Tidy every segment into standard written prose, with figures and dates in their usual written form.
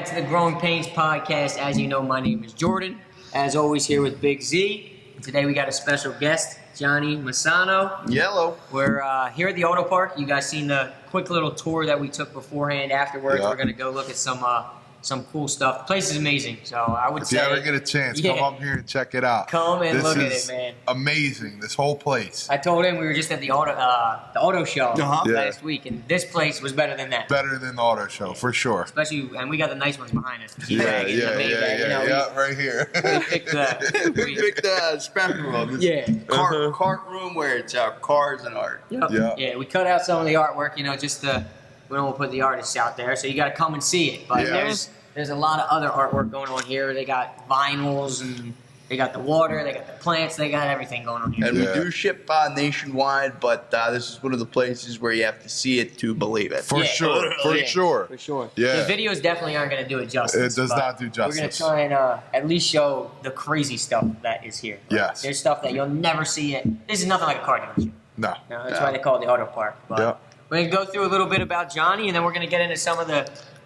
back to the Growing Pains podcast. As you know, my name is Jordan. As always, here with Big Z. And today we got a special guest, Johnny Masano. Yellow. We're here at the auto park. You guys seen the quick little tour that we took beforehand. Afterwards, Yeah. we're going to go look at some cool stuff. The place is amazing. So I would say, If you ever get a chance, come up here and check it out. Come and look at This it, man. is amazing, this whole place. I told him we were just at the auto show Yeah. last week, and this place was better than that. Better than the auto show, for sure. Especially, and we got the nice ones behind us. Yeah, right here. We picked We picked the special room. It's cart room where it's cars and art. Yeah, we cut out some of the artwork, just we don't want to put the artists out there, so you got to come and see it. But there's a lot of other artwork going on here. They got vinyls, and they got the water, they got the plants, they got everything going on here. And we do ship nationwide, but this is one of the places where you have to see it to believe it. For sure. For sure. Yeah. The videos definitely aren't going to do it justice. It does not do justice. We're going to try and at least show the crazy stuff that is here. Yes. There's stuff that you'll never see it. This is nothing like a car dealership. No. That's why they call it the auto park. But we're going to go through a little bit about Johnny, and then we're going to get into some of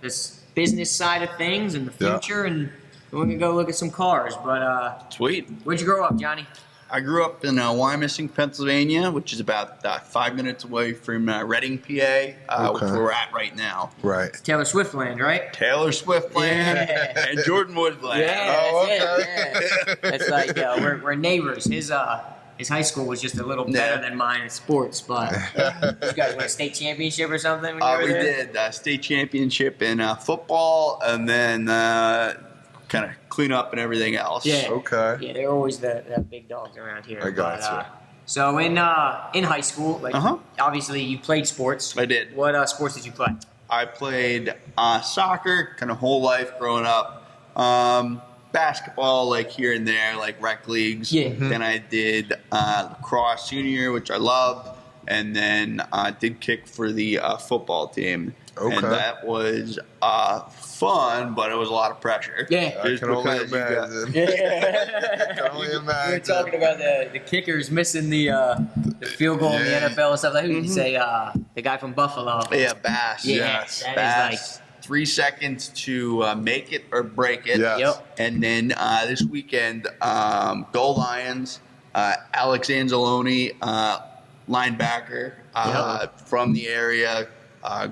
this business side of things and the future, and we're going to go look at some cars. But Sweet. Where'd you grow up, Johnny? I grew up in Wyomissing, Pennsylvania, which is about 5 minutes away from Reading, PA, which we're at right now. Right. Taylor Swift land, right? Taylor Swift land and Jordan Woods land. It's like we're neighbors. His high school was just a little better than mine in sports, but you guys won a state championship or something when you were We there? did state championship in football, and then kind of clean up and everything else. Yeah. Okay. Yeah, they're always the big dogs around here. I gotcha. So in high school, obviously you played sports. I did. What sports did you play? I played soccer kind of whole life growing up. Basketball, like here and there, like rec leagues. Yeah. Then I did lacrosse junior, which I loved, and then I did kick for the football team. Okay. And that was fun, but it was a lot of pressure. Yeah. I Just can only because you got- imagine. Yeah. Can only imagine. We were talking about the kickers missing the field goal in the NFL and stuff like that. Who did you say? The guy from Buffalo. Yeah, Bass. Yeah, Yes. that Bass. is like 3 seconds to make it or break it. Yes. Yep. And then this weekend, Go Lions, Alex Anzalone, linebacker from the area,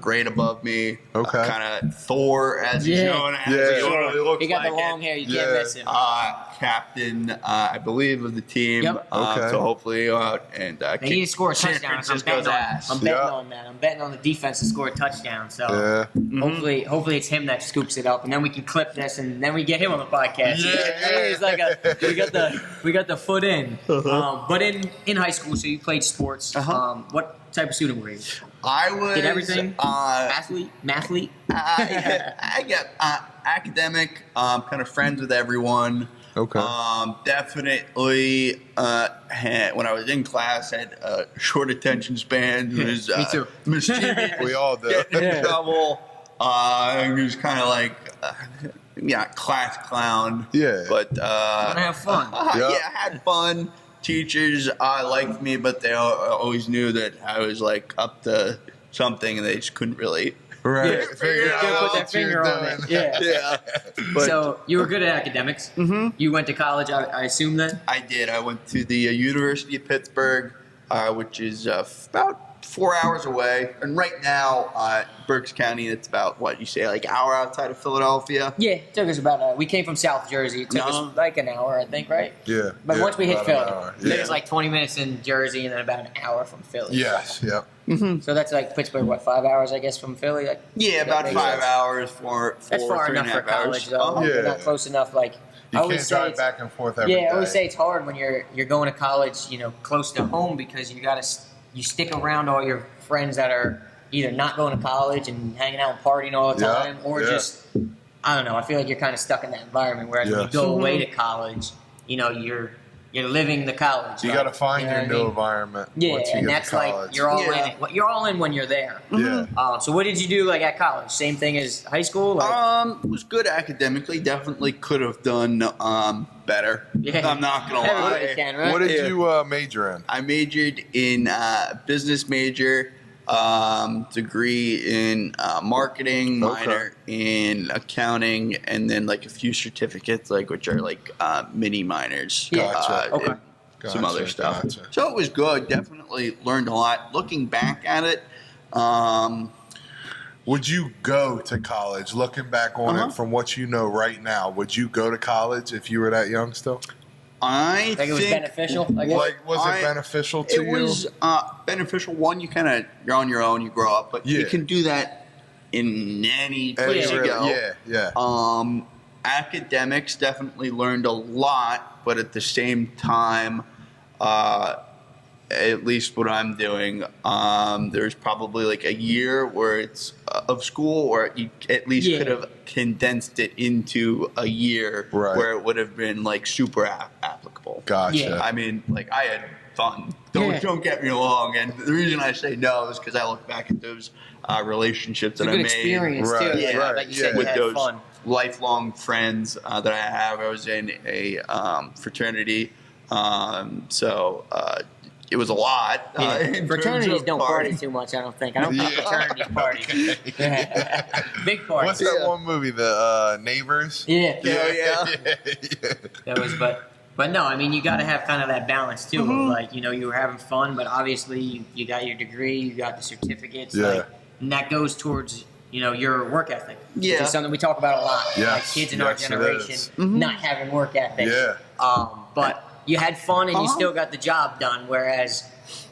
grade above me. Okay. Kind of Thor, as he's known as. Yeah. He totally looks he got like the long it. hair. You can't miss him. Captain, I believe, of the team. Yep. Okay. So hopefully, They need to score a San touchdown. I'm Francisco's betting, ass. on that. I'm betting on the defense to score a touchdown. So Yeah. hopefully it's him that scoops it up, and then we can clip this, and then we get him on the podcast. Yeah. It's like we got the foot in. But in high school, so you played sports. What type of student were you? I was Did everything? Mathlete? I got academic, kind of friends with everyone. Okay. Definitely, when I was in class, had short attention span. Was, Me too. Mischievous. We all do. Getting in trouble. He was kind of like, class clown. Yeah. But Wanna have fun. Yeah. I had fun. Teachers liked me, but they always knew that I was like up to something, and they just couldn't really. Right. Yeah. Figure out Put what that finger you're on doing. it. Yeah. Yeah. But So you were good at academics. Mm-hmm. You went to college, I assume then. I did. I went to the University of Pittsburgh, which is about 4 hours away. And right now, Berks County, it's about, what you say, like an hour outside of Philadelphia. Yeah, it took us about we came from South Jersey. It took us like an hour, I think, right? Yeah. But Yeah, once we hit about Philly, an hour. it took us like 20 minutes in Jersey and then about an hour from Philly. Yes. Yep. So that's like Pittsburgh, what, 5 hours, I guess, from Philly? Like, Yeah, that about makes 5 sense. hours, four, That's far 3.5 enough for hours. college, though. Yeah. Not close enough. Like, You I always can't say drive it's, back and forth every day. I always say it's hard when you're going to college, close to home, because you stick around all your friends that are either not going to college and hanging out and partying all the time, or just, I don't know, I feel like you're kind of stuck in that environment. Whereas when you go away to college, you're living the college. You got to find your new environment. Yeah, once you and get that's to like college. you're all in it. You're all in when you're there. Yeah. So what did you do like at college? Same thing as high school? Like, Was good academically. Definitely could have done better. Yeah. I'm not gonna Everybody lie. can, right? What did you major in? I majored in business major. degree in marketing, Okay. minor in accounting, and then like a few certificates, like which are like mini minors. Yeah. Gotcha. Okay. and some other stuff. Gotcha. So it was good. Definitely learned a lot. Looking back at it, Would you go to college? Looking back on it from what you know right now, would you go to college if you were that young still? I Think it was beneficial? I guess. Like, was it beneficial to It you? was beneficial. One, you're on your own, you grow up, but you Yeah. can do that in any place you Anywhere, go. yeah. Academics definitely learned a lot, but at the same time, at least what I'm doing, there's probably like a year where it's of school, or you at least could have condensed it into a year where it would have been like super applicable. Gotcha. Yeah. I mean, like I had fun. Yeah. Don't get me wrong. And the reason I say no is because I look back at those relationships It's a that good I made experience Right, too. yeah, Like you said, with you had those fun. lifelong friends that I have. I was in a fraternity, so it was a lot. in terms Fraternities of don't party partying. too much, I don't think. I don't think Yeah. fraternities party. Big party. What's that one movie, The Neighbors? Yeah. Yeah. That was, but no, I mean, you got to have kind of that balance too. Of like, you know, you were having fun, but obviously you got your degree, you got the certificates, Yeah. like, and that goes towards, you know, your work ethic. Which Yeah. is something we talk about a lot. Yes. Like kids in our Yes, it generation is. not having work ethic. Yeah. But you had fun and you still got the job done. Whereas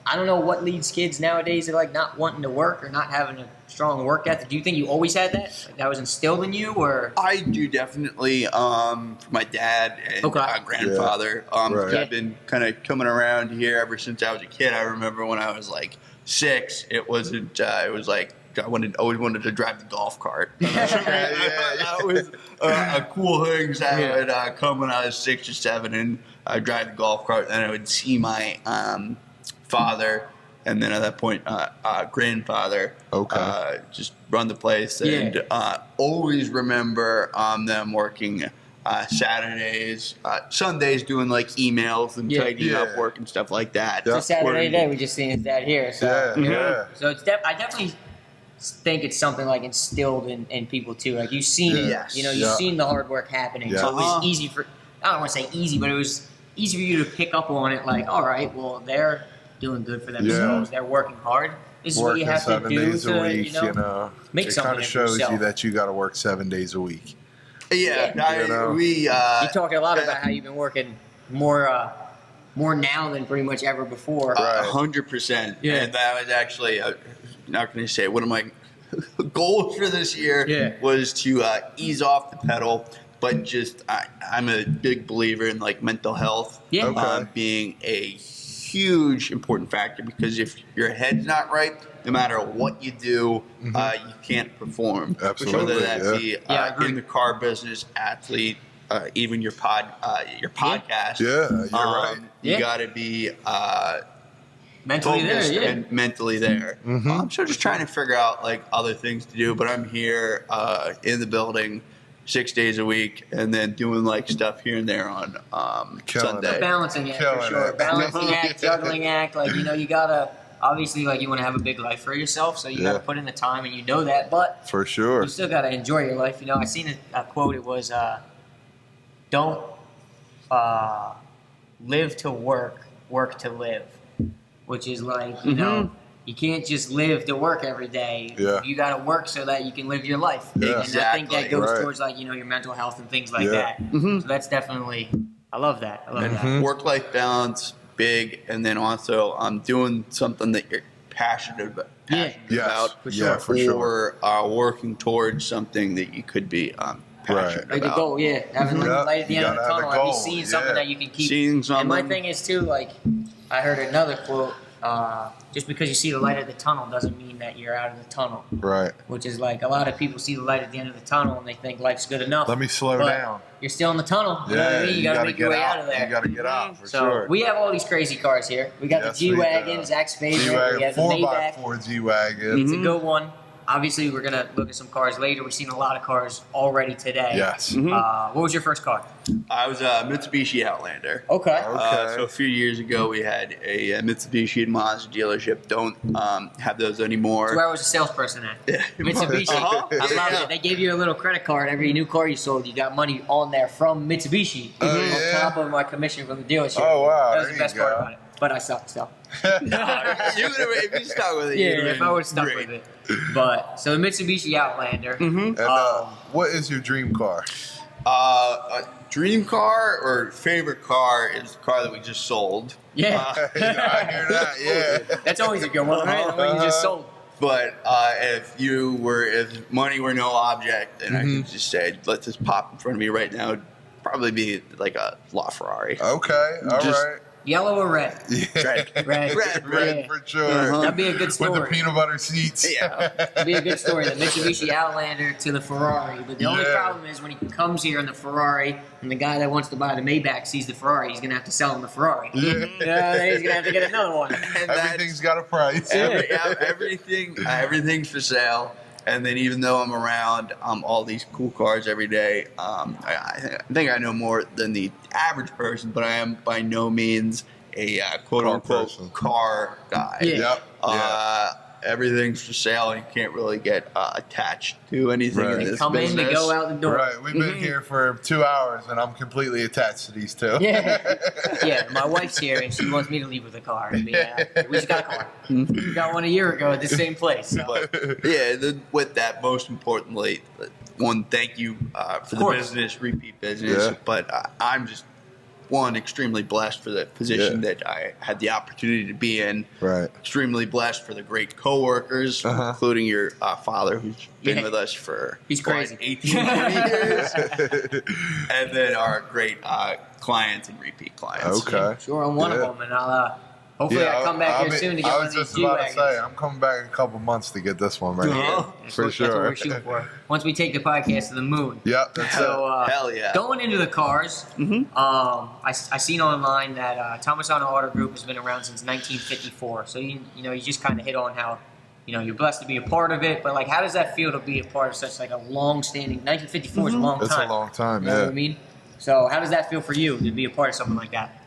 I don't know what leads kids nowadays to like not wanting to work or not having a strong work ethic. Do you think you always had that? Like that was instilled in you, or? I do definitely. For my dad and grandfather, Right. I've been kind of coming around here ever since I was a kid. I remember when I was like 6, it wasn't. It was like I always wanted to drive the golf cart. That was a cool thing. So I would come when I was 6 or 7 and I'd drive the golf cart, and I would see my father, and then at that point, grandfather, just run the place, and always remember them working Saturdays, Sundays, doing like emails and tidying up work and stuff like that. So Saturday day, we just seen his dad here. So, so it's I definitely think it's something like instilled in people too. Like you've seen it, you know, you've seen the hard work happening. So it was easy for, I don't want to say easy, but it was easy for you to pick up on it. Like, all right, well, they're doing good for themselves. They're working hard. This is what you have to 7 do days to, a week, you know, make it something kind of of shows yourself. you that you got to work 7 days a week. We You talk a lot about how you've been working more now than pretty much ever before. 100%. Yeah. And that was actually, not going to say, one of my goals for this year was to ease off the pedal, but just I'm a big believer in like mental health being a huge important factor, because if your head's not right, no matter what you do, you can't perform. Absolutely, Whether that be in the car business, athlete, even your podcast. Yeah, you're right. You got to be mentally focused there, and mentally there. I'm sure just trying to figure out like other things to do, but I'm here in the building 6 days a week, and then doing like stuff here and there on Sunday. Balancing act for sure. Balancing act, juggling act. Like, you know, you gotta obviously, like, you want to have a big life for yourself, so you gotta put in the time, and you know that. But for sure, you still gotta enjoy your life. You know, I seen a quote. It was, "Don't live to work, work to live," which is like, you know. You can't just live to work every day. Yeah. You got to work so that you can live your life. Yeah. And I think that goes Right. towards, like, you know, your mental health and things like that. So that's definitely, I love that. I love that. Work-life balance, big, and then also doing something that you're passionate about. For sure. For sure. Or working towards something that you could be passionate Like the about. goal, having like the light at the You end of the gotta have tunnel. a Have you goal, seen something that you can keep? Seeing something. And my thing is too, like, I heard another quote. Just because you see the light at the tunnel doesn't mean that you're out of the tunnel. Right. Which is like a lot of people see the light at the end of the tunnel and they think life's good enough. Let me slow but down. You're still in the tunnel. You know what I mean? You gotta make your way out of there. You gotta get out for So sure. we have all these crazy cars here. We got Yes, the we G-Wagon, do. Zach's favorite. We have the Maybach. 4x4 G-Wagon. It's a good one. obviously, we're gonna look at some cars later. We've seen a lot of cars already today. Yes. What was your first car? I was a Mitsubishi Outlander. Okay. So a few years ago, we had a Mitsubishi and Mazda dealership. Don't have those anymore. That's where I was a salesperson at. Yeah. Mitsubishi. Uh-huh. I Yeah. loved it. They gave you a little credit card. Every new car you sold, you got money on there from Mitsubishi on top of my commission from the dealership. Oh, wow. That was There the best you part go. about it. But I sucked still. You would have, if you stuck with it. Yeah, you'd have if I would have been stuck great. with it. But so the Mitsubishi Outlander. And what is your dream car? A dream car or favorite car is the car that we just sold. Yeah. I hear that. Yeah. That's always a good one, right? The one you just sold. But if money were no object, and I could just say, let this pop in front of me right now, it'd probably be like a LaFerrari. Okay. All Just- right. Yellow or red? Red. Red. Red Yeah. for sure. That'd be a good story. With the peanut butter seats. Yeah. It'd be a good story. The Mitsubishi Outlander to the Ferrari. But the only Yeah. problem is when he comes here in the Ferrari and the guy that wants to buy the Maybach sees the Ferrari, he's going to have to sell him the Ferrari. Yeah. Then he's going to have to get another one. And Everything's got a price. everything's for sale. And then even though I'm around all these cool cars every day, I think I know more than the average person, but I am by no means a quote-unquote person. car guy. Yeah. Yep. Everything's for sale, and you can't really get attached to anything Right. in They this come business. in, they go out the door. Right. We've been here for 2 hours, and I'm completely attached to these two. Yeah. Yeah, my wife's here and she wants me to leave with a car. I mean, we just got a car. We got one a year ago at the same place. So. But yeah, with that, most importantly, one, thank you for the course. business, repeat business. Yeah. But I'm just extremely blessed for the position that I had the opportunity to be in. Right. Extremely blessed for the great coworkers, including your father, who's been Yeah. with us for He's crazy. 18, 20 years, and then our great clients and repeat clients. Okay. Sure, I'm one of them, and I'll hopefully I come back here soon to get I one was of these just about to say, G-Wagons. I'm coming back in a couple months to get this one right Uh-huh. here. That's For what, That's what sure. we're shooting for. Once we take the podcast to the moon. Yep, that's So Hell yeah. going into the cars, I seen online that Masano Auto Group has been around since 1954. So you just kind of hit on how you're blessed to be a part of it. But like, how does that feel to be a part of such like a long-standing 1954 is a long It's time. a long time, You know yeah. what I mean? So how does that feel for you to be a part of something like that?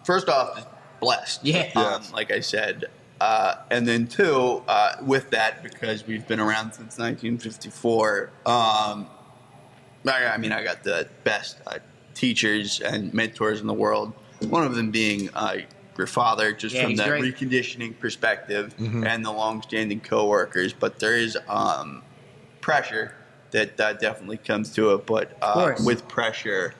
First off, just blessed. Yeah. Yes. Like I said. And then two, with that, because we've been around since 1954, I got the best teachers and mentors in the world. One of them being your father, just Yeah, from he's that great. reconditioning perspective, and the long-standing coworkers. But there is pressure that definitely comes to it. But course. with pressure,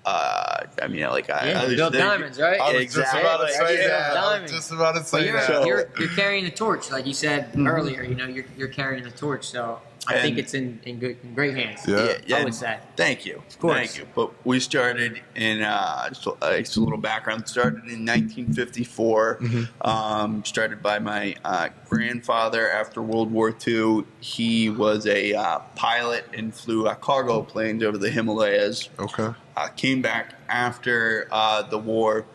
You build diamonds, right? I was Exactly. just about to say Yeah, that. I diamonds. was just about to But say you're, that. you're carrying the torch, like you said earlier. You're carrying the torch. So I think it's in great hands. Yeah. I would say. Thank you. Of course. Thank you. But we started in, just a little background, started in 1954. Started by my grandfather after World War II. He was a pilot and flew cargo planes over the Himalayas. Okay. Came back after the war,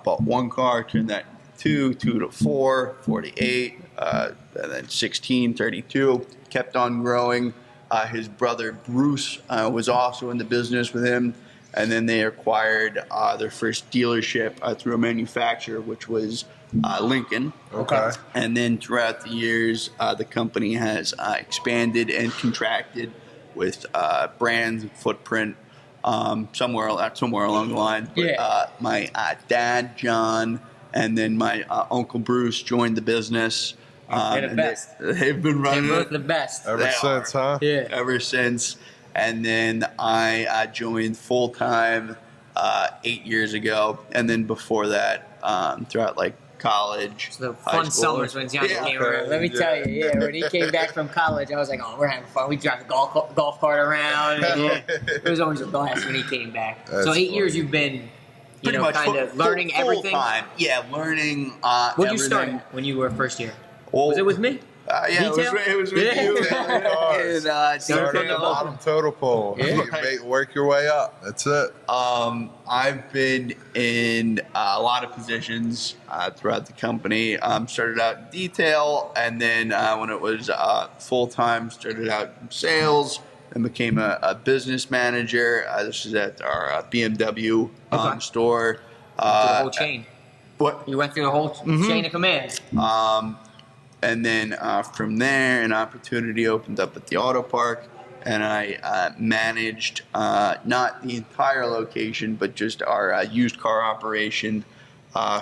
bought one car, turned that two to 4, 4 to 8, and then 16, 32. Kept on growing. His brother Bruce was also in the business with him, and then they acquired their first dealership through a manufacturer, which was Lincoln. Okay. And then throughout the years, the company has expanded and contracted with brands and footprint somewhere along the line. But, Yeah. my dad, John, and then my uncle Bruce joined the business. They're the and best. They've been They're running both it the best. Ever They since, huh? Yeah. ever since. And then I joined full time 8 years ago. And then before that, throughout like college, So the high fun school. summers when Johnny Yeah. came around. Let me tell you, when he came back from college, I was like, oh, we're having fun. We drive the golf cart around. And, it was always a blast when he came back. That's so 8 funny. years you've been, Pretty much kind of learning full everything. time. Yeah, learning Where'd you everything. start when you were first year? Well, Was it with me? Yeah, it was with you. And, Start at the bottom total pole. Yeah. Work your way up. That's it. I've been in a lot of positions throughout the company. Started out in detail, and then when it was full time, started out in sales and became a business manager. This is at our BMW store. The whole chain. What? You went through the whole chain of command. And then from there, an opportunity opened up at the auto park, and I managed not the entire location, but just our used car operation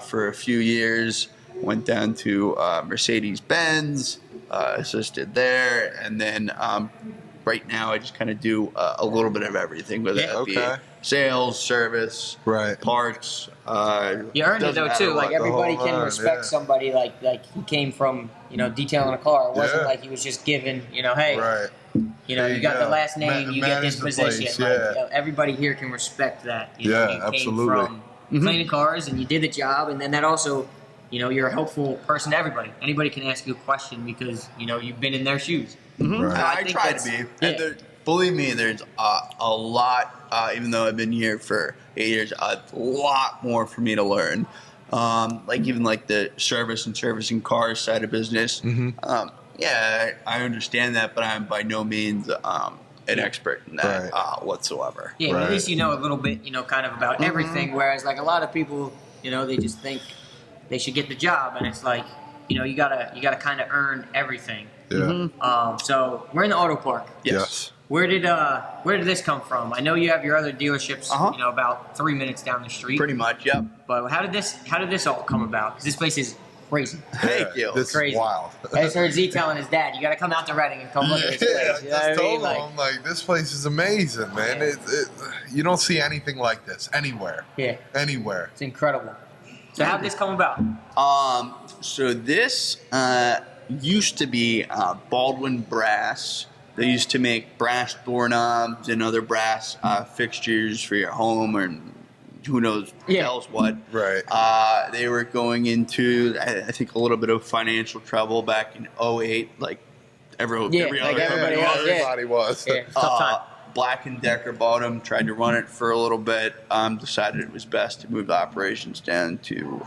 for a few years. Went down to Mercedes-Benz, assisted there, and then right now I just kind of do a little bit of everything, whether it be sales, service, parts. You earned it though too. Like everybody can respect somebody like he came from detailing a car. It wasn't like he was just given hey you got the last name, you get this position. Everybody here can respect that. You came from cleaning cars and you did the job, and then that also you're a helpful person to everybody. Anybody can ask you a question because you've been in their shoes. I try to be. And believe me, there's a lot. Even though I've been here for 8 years, a lot more for me to learn. Even the service and servicing cars side of business. I understand that, but I'm by no means an expert in that whatsoever. Yeah, at least a little bit, kind of about everything. Whereas like a lot of people, they just think they should get the job, and it's like, you gotta kind of earn everything. Yeah. So we're in the auto park. Yes. Where did this come from? I know you have your other dealerships, about 3 minutes down the street. Pretty much, yep. But how did this all come about? Because this place is crazy. Thank you. This crazy. is wild. I just heard Z telling his dad, "You got to come out to Reading and come look at this place." I just told him, this place is amazing, man. You don't see anything like this anywhere. Yeah. Anywhere. It's incredible. So how did this come about? So this used to be Baldwin Brass. They used to make brass doorknobs and other brass fixtures for your home, or who knows else what. Right. They were going into, I think, a little bit of financial trouble back in 2008, like everybody was. Yeah, tough time. Black & Decker bought them, tried to run it for a little bit, decided it was best to move the operations down to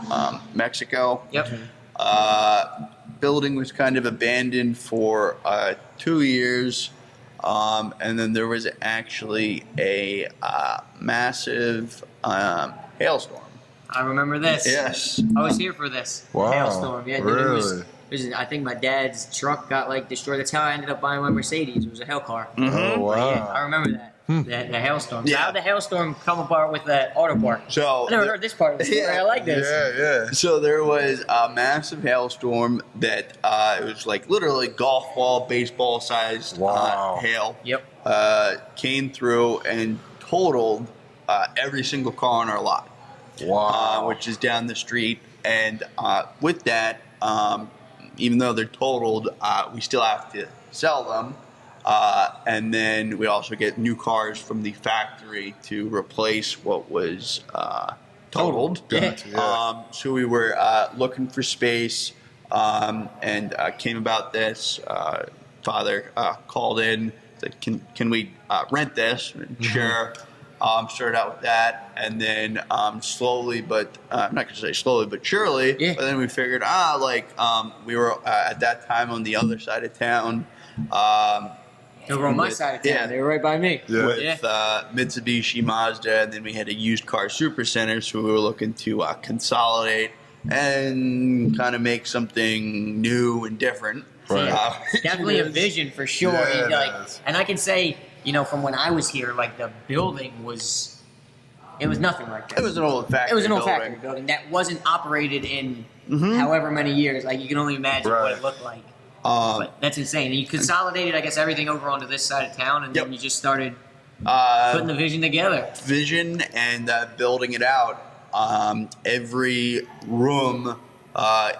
Mexico. Yep. Building was kind of abandoned for 2 years, and then there was actually a massive hailstorm. I remember this. Yes. I was here for this hailstorm. Yeah, really? I think my dad's truck got destroyed. That's how I ended up buying my Mercedes. It was a hail car. Oh, wow. Yeah, I remember that. The hailstorm. So how did the hailstorm come apart with the auto park? So I never heard this part of the story. I like this. Yeah. So there was a massive hailstorm that it was literally golf ball, baseball sized hail. Yep. Came through and totaled every single car on our lot. Wow. Which is down the street. And with that, even though they're totaled, we still have to sell them. And then we also get new cars from the factory to replace what was totaled. So we were looking for space and came about this. Father called in, said, can we rent this? Sure. Started out with that, and then slowly, but I'm not going to say slowly, but surely. But then we figured, we were at that time on the other side of town. They were on my side of town. Yeah. They were right by me. Yeah. With Mitsubishi, Mazda, and then we had a used car supercenter, so we were looking to consolidate and kind of make something new and different. Right. Definitely a vision for sure. Yeah, and I can say, from when I was here, the building was nothing like that. It was an old factory. It was an old factory building that wasn't operated in however many years. You can only imagine what it looked like. But that's insane. And you consolidated, I guess, everything over onto this side of town, and then you just started putting the vision together. Vision and building it out. Every room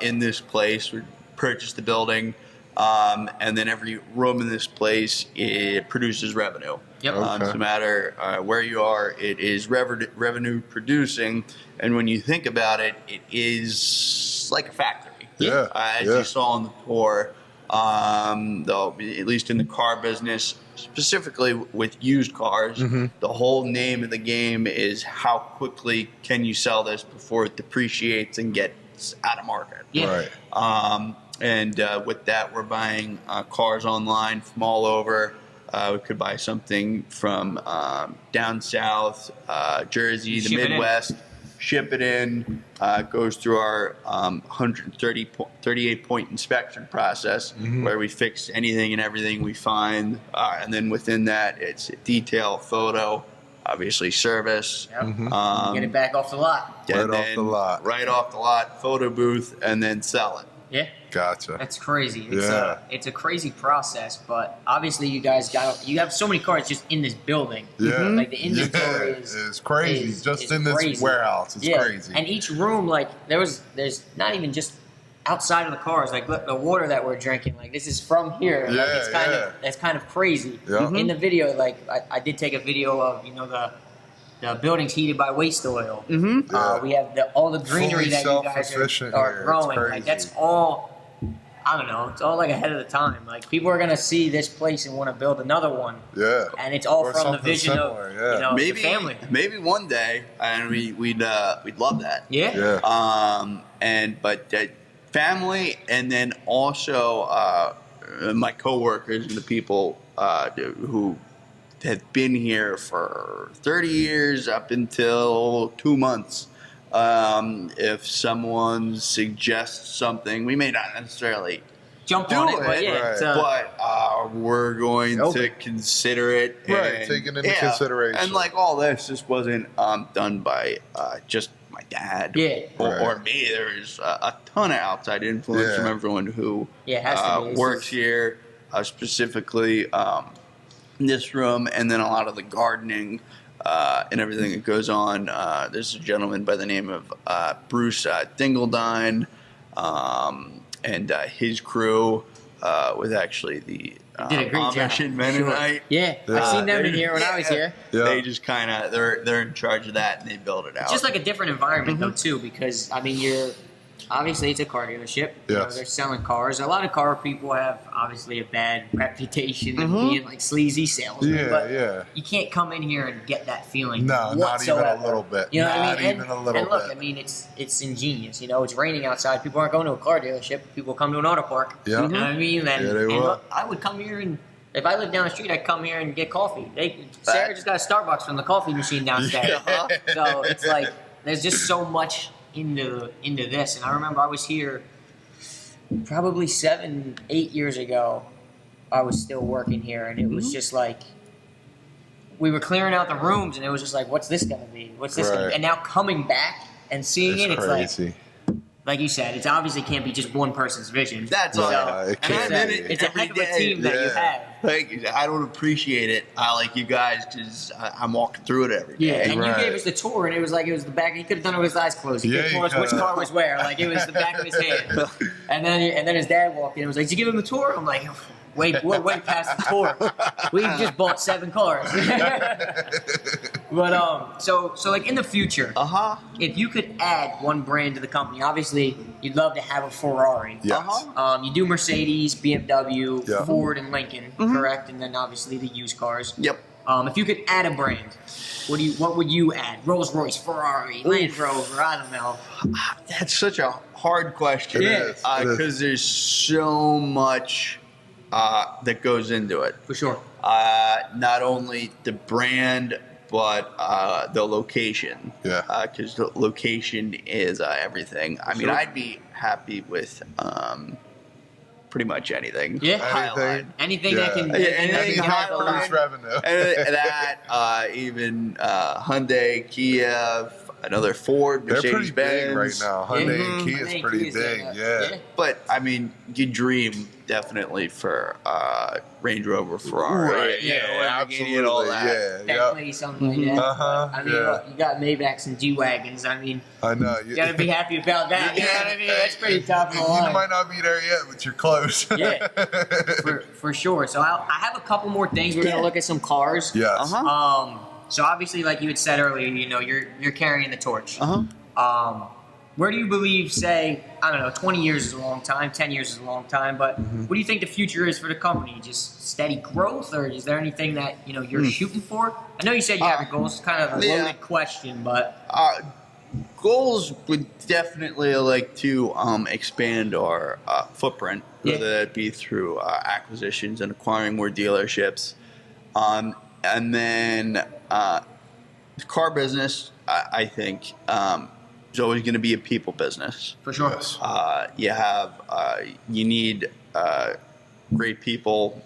in this place, we purchased the building, and then every room in this place, it produces revenue. Yep. No matter where you are, it is revenue producing. And when you think about it, it is like a factory. Yeah. As you saw on the tour. Though, at least in the car business, specifically with used cars, the whole name of the game is how quickly can you sell this before it depreciates and gets out of market. Yeah. Right. And with that, we're buying cars online from all over. We could buy something from down south, Jersey, the Midwest, ship it in, goes through our 38-point inspection process where we fix anything and everything we find. And then within that, it's detail, photo, obviously service. Yep. Get it back off the lot. Right off the lot, photo booth, and then sell it. Yeah. Gotcha. That's crazy. It's a crazy process, but obviously you guys you have so many cars just in this building. Yeah. Like the inventory is crazy. Just in crazy. This warehouse. It's crazy. And each room, like there's not even just outside of the cars, like look, the water that we're drinking, like this is from here. Yeah, like, it's kind of crazy. Yeah. In the video, like I did take a video of, the building's heated by waste oil. Yeah. We have all the greenery Fully that you guys self-sufficient are here. growing. It's Like that's all. I don't know. It's all like ahead of the time. Like people are gonna see this place and want to build another one. Yeah. And it's all Or from the something vision similar, of Maybe the family. Maybe one day, and we'd love that. Yeah. Yeah. But family, and then also my coworkers and the people who have been here for 30 years up until 2 months. If someone suggests something, we may not necessarily Jump do on it, but yeah, but we're going to consider it. Right, taking into consideration. And like all this wasn't done by just my dad or me. There's a ton of outside influence from everyone who works here, specifically in this room, and then a lot of the gardening and everything that goes on. There's a gentleman by the name of Bruce Dingledine, and his crew was actually the did a great Amish and Mennonite. Yeah, I've seen them in here when I was here. Yeah. They just kind of they're in charge of that, and they build it out. It's just like a different environment though too, because I mean you're obviously it's a car dealership. Yes. They're selling cars. A lot of car people have obviously a bad reputation of being like sleazy salesmen. But you can't come in here and get that feeling. No, whatsoever. not even a little bit. You know what I mean? Not even a little and look, bit. I mean it's ingenious. It's raining outside. People aren't going to a car dealership. People come to an auto park. Yeah. You know what I mean? And, they and will. look, I would come here and if I lived down the street, I'd come here and get coffee. Sarah just got a Starbucks from the coffee machine downstairs. So it's like there's just so much into this. And I remember I was here probably 7-8 years ago. I was still working here, and it was just like we were clearing out the rooms, and it was just like, what's this gonna be? What's this gonna be? And now coming back and seeing it's crazy. Like you said, it obviously can't be just one person's vision. That's all. It can't be. It's a heck of a team that you have. Like, I don't appreciate it. I like you guys because I'm walking through it every day. Yeah, and you gave us the tour, and it was like it was the back. He could have done it with his eyes closed. He could have told us which car was where. Like it was the back of his hand. And then his dad walked in and was like, "Did you give him a tour?" I'm like, "Wait, we're way past the tour. We just bought 7 cars." But so like in the future, if you could add one brand to the company, obviously you'd love to have a Ferrari. Yes. You do Mercedes, BMW, Ford, and Lincoln, correct? And then obviously the used cars. Yep. If you could add a brand, what would you add? Rolls Royce, Ferrari, Land Rover, I don't know. That's such a hard question. It is. Because there's so much that goes into it. For sure. Not only the brand, but the location. Yeah. Because the location is everything. I mean, I'd be happy with pretty much anything. Yeah. Highline. Anything that can anything Highline. highline. Revenue. And that, even Hyundai, Kia, another Ford, They're pretty Mercedes-Benz. big right now. Hyundai and Kia is pretty big. Yeah. But, I mean, you dream definitely for Range Rover, Ferrari, Right. Lamborghini and all that. Bentley, something like that. I mean, look, you got Maybachs and G-Wagons. I mean, I know. you got to be happy about that. You know what I mean? That's pretty top of the line. You might not be there yet, but you're close. Yeah, for sure. So I have a couple more things. We're gonna look at some cars. Yes. So obviously, like you had said earlier, you're carrying the torch. where do you believe, say, I don't know, 20 years is a long time, 10 years is a long time, but what do you think the future is for the company? Just steady growth, or is there anything that, you're shooting for? I know you said you have your goals. It's kind of a loaded question, but... Goals would definitely like to expand our footprint, whether that be through acquisitions and acquiring more dealerships. And then the car business, I think, is always going to be a people business. For sure. Yes. You need great people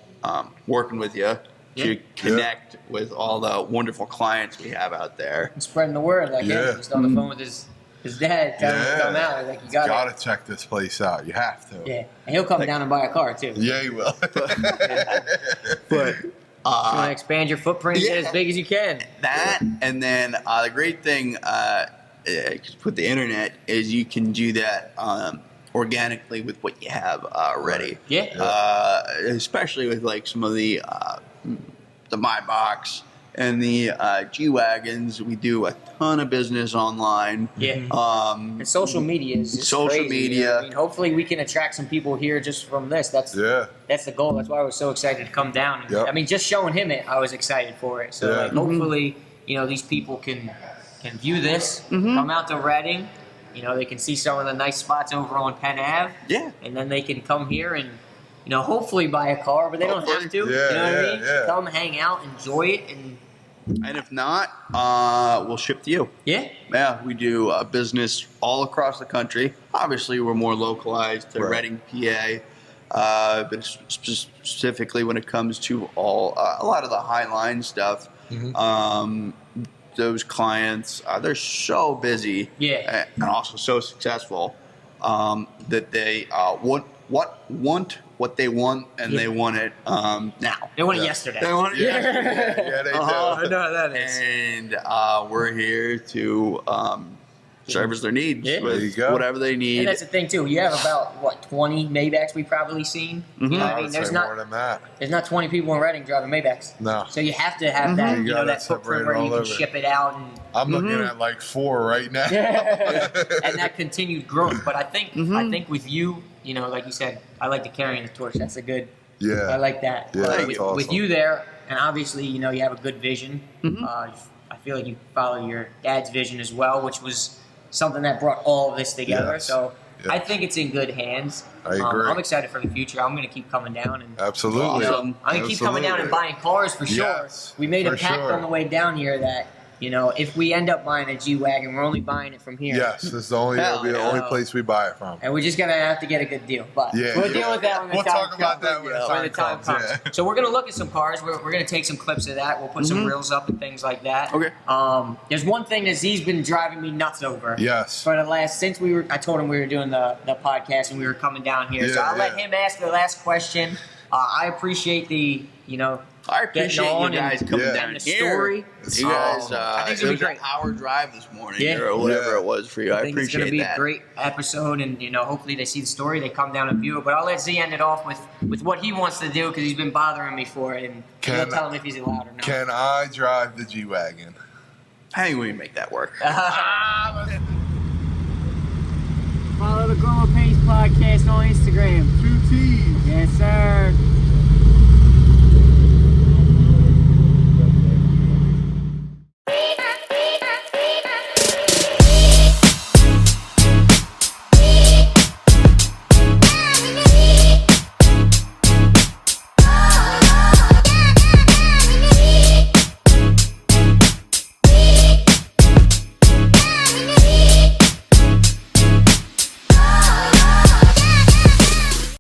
working with you to connect with all the wonderful clients we have out there. And spreading the word, like him, just on the phone with his dad, telling him to come out. Like, you gotta check this place out. You have to. Yeah, and he'll come down and buy a car too. Yeah, he will. But you want to expand your footprint, get as big as you can. That, and then the great thing with the internet is you can do that organically with what you have already. Yeah. Especially with like some of the My Box and the G-Wagons. We do a ton of business online. Yeah. And social media is just social crazy, media. I mean, hopefully we can attract some people here just from this. That's the goal. That's why I was so excited to come down. Yep. I mean, just showing him it, I was excited for it. So like, hopefully, these people can view this, come out to Reading. They can see some of the nice spots over on Penn Ave. Yeah. And then they can come here and hopefully buy a car, but they don't have to. You know what I mean? Yeah. Come hang out, enjoy it, and if not, we'll ship to you. Yeah. Yeah, we do business all across the country. Obviously, we're more localized to Reading, PA, but specifically when it comes to a lot of the Highline stuff. Those clients, they're so busy and also so successful that they want what they want, and they want it now. They want it yesterday. They want it yesterday. Yeah, they do. I know how that is. And we're here to service their needs Yeah. There you with go. whatever they need. And that's the thing too. You have about 20 Maybachs we've probably seen. You know what I I mean? would There's say not more than that. there's not 20 people in Reading driving Maybachs. No. So you have to have that You got that that footprint separated where you all can over. ship it out I'm looking at like 4 right now. and that continued growth. But I think with you, like you said, I like the carrying the torch. That's a good. Yeah. I like that. Yeah, that's with awesome. you there, and obviously, you have a good vision. I feel like you follow your dad's vision as well, which was something that brought all of this together. Yes. So Yeah. I think it's in good hands. I agree. I'm excited for the future. I'm going to keep coming down and Absolutely. Awesome. I'm going to keep coming down and buying cars for sure. Yes, We made a for pact sure. on the way down here that if we end up buying a G-Wagon, we're only buying it from here. Yes, this is it'll be the only place we buy it from. And we're just going to have to get a good deal. But we'll deal with that when the We'll time talk comes. about that when the time comes. Yeah. So we're going to look at some cars. We're going to take some clips of that. We'll put some reels up and things like that. Okay. There's one thing that Z's been driving me nuts over. Yes. For the last, I told him we were doing the podcast and we were coming down here. So I'll let him ask the last question. I appreciate the, I appreciate you guys coming Yeah. down and the here. story. You guys, I think it's it gonna was be a great. hour drive this morning, Yeah. or whatever Yeah. it was for you. I think it's appreciate going to be that. a great episode, and hopefully they see the story, they come down and view it. But I'll let Z end it off with what he wants to do because he's been bothering me for it, and he'll tell him if he's allowed or not. Can I drive the G-Wagon? I think we can make that work. Follow the Grower Pace podcast on Instagram. 2 T's. Yes, sir.